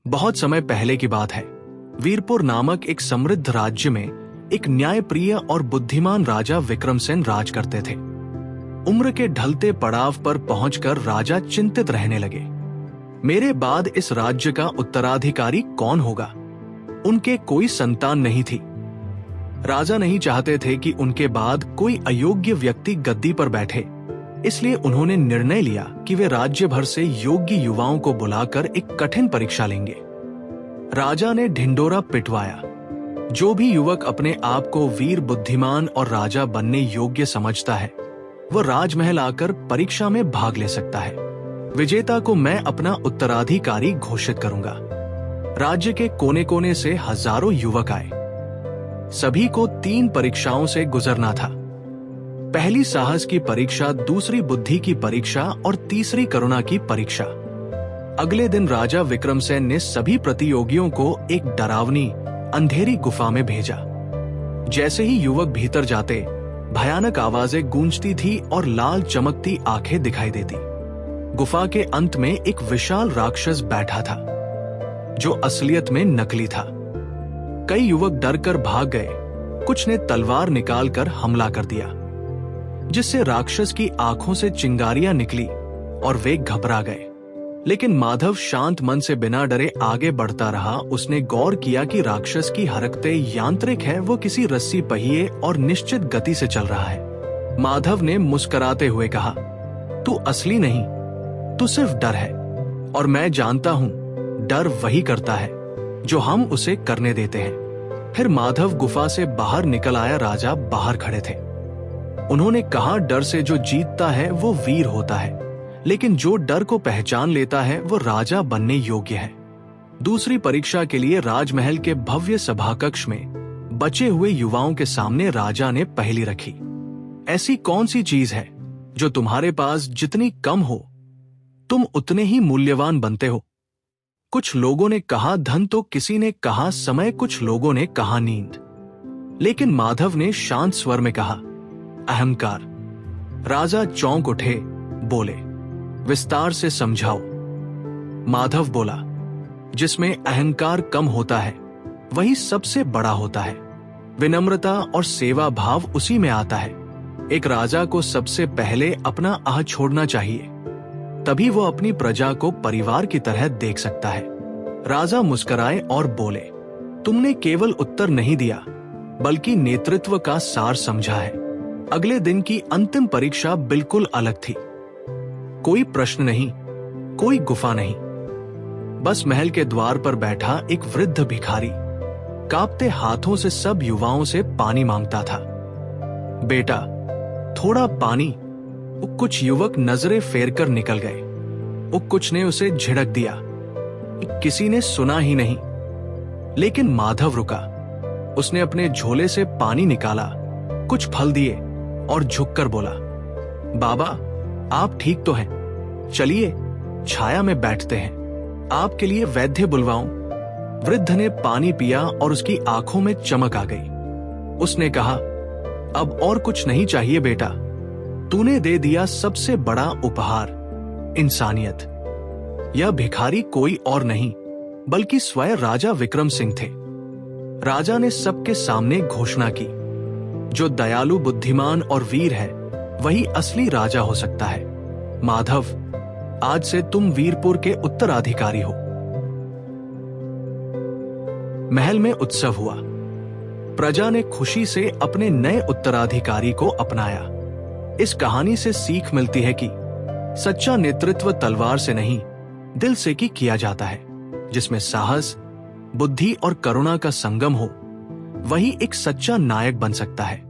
बहुत समय पहले की बात है। वीरपुर नामक एक समृद्ध राज्य में एक न्यायप्रिय और बुद्धिमान राजा विक्रमसेन राज करते थे। उम्र के ढलते पड़ाव पर पहुंचकर राजा चिंतित रहने लगे। मेरे बाद इस राज्य का उत्तराधिकारी कौन होगा? उनके कोई संतान नहीं थी। राजा नहीं चाहते थे कि उनके बाद कोई अयोग्य व्यक्ति गद्दी पर बैठे, इसलिए उन्होंने निर्णय लिया कि वे राज्य भर से योग्य युवाओं को बुलाकर एक कठिन परीक्षा लेंगे। राजा ने ढिंडोरा पिटवाया। जो भी युवक अपने आप को वीर, बुद्धिमान और राजा बनने योग्य समझता है, वह राजमहल आकर परीक्षा में भाग ले सकता है। विजेता को मैं अपना उत्तराधिकारी घोषित करूंगा। राज्य के कोने कोने से हजारों युवक आए। सभी को 3 परीक्षाओं से गुजरना था। पहली साहस की परीक्षा, दूसरी बुद्धि की परीक्षा और तीसरी करुणा की परीक्षा। अगले दिन राजा विक्रमसेन ने सभी प्रतियोगियों को एक डरावनी अंधेरी गुफा में भेजा। जैसे ही युवक भीतर जाते, भयानक आवाजें गूंजती थी और लाल चमकती आंखें दिखाई देती। गुफा के अंत में एक विशाल राक्षस बैठा था, जो असलियत में नकली था। कई युवक डरकर भाग गए। कुछ ने तलवार निकालकर हमला कर दिया, जिससे राक्षस की आंखों से चिंगारियां निकली और वे घबरा गए। लेकिन माधव शांत मन से बिना डरे आगे बढ़ता रहा। उसने गौर किया कि राक्षस की हरकतें यांत्रिक है, वो किसी रस्सी पहिए और निश्चित गति से चल रहा है। माधव ने मुस्कुराते हुए कहा, तू असली नहीं, तू सिर्फ डर है, और मैं जानता हूं डर वही करता है जो हम उसे करने देते हैं। फिर माधव गुफा से बाहर निकल आया। राजा बाहर खड़े थे। उन्होंने कहा, डर से जो जीतता है वो वीर होता है, लेकिन जो डर को पहचान लेता है वो राजा बनने योग्य है। दूसरी परीक्षा के लिए राजमहल के भव्य सभाकक्ष में बचे हुए युवाओं के सामने राजा ने पहेली रखी। ऐसी कौन सी चीज है जो तुम्हारे पास जितनी कम हो, तुम उतने ही मूल्यवान बनते हो? कुछ लोगों ने कहा धन, तो किसी ने कहा समय, कुछ लोगों ने कहा नींद। लेकिन माधव ने शांत स्वर में कहा, अहंकार। राजा चौंक उठे, बोले, विस्तार से समझाओ। माधव बोला, जिसमें अहंकार कम होता है वही सबसे बड़ा होता है। विनम्रता और सेवा भाव उसी में आता है। एक राजा को सबसे पहले अपना आह छोड़ना चाहिए, तभी वो अपनी प्रजा को परिवार की तरह देख सकता है। राजा मुस्कुराए और बोले, तुमने केवल उत्तर नहीं दिया, बल्कि नेतृत्व का सार समझा है। अगले दिन की अंतिम परीक्षा बिल्कुल अलग थी। कोई प्रश्न नहीं, कोई गुफा नहीं, बस महल के द्वार पर बैठा एक वृद्ध भिखारी कांपते हाथों से सब युवाओं से पानी मांगता था। बेटा, थोड़ा पानी। कुछ युवक नजरें फेर कर निकल गए। कुछ ने उसे झिड़क दिया। किसी ने सुना ही नहीं। लेकिन माधव रुका। उसने अपने झोले से पानी निकाला, कुछ फल दिए और झुककर बोला, बाबा, आप ठीक तो हैं? चलिए छाया में बैठते हैं, आपके लिए वैद्य बुलवाऊं? वृद्ध ने पानी पिया और उसकी आंखों में चमक आ गई। उसने कहा, अब और कुछ नहीं चाहिए बेटा, तूने दे दिया सबसे बड़ा उपहार, इंसानियत। यह भिखारी कोई और नहीं बल्कि स्वयं राजा विक्रम सिंह थे। राजा ने सबके सामने घोषणा की, जो दयालु, बुद्धिमान और वीर है वही असली राजा हो सकता है। माधव, आज से तुम वीरपुर के उत्तराधिकारी हो। महल में उत्सव हुआ। प्रजा ने खुशी से अपने नए उत्तराधिकारी को अपनाया। इस कहानी से सीख मिलती है कि सच्चा नेतृत्व तलवार से नहीं, दिल से की किया जाता है। जिसमें साहस, बुद्धि और करुणा का संगम हो, वही एक सच्चा नायक बन सकता है।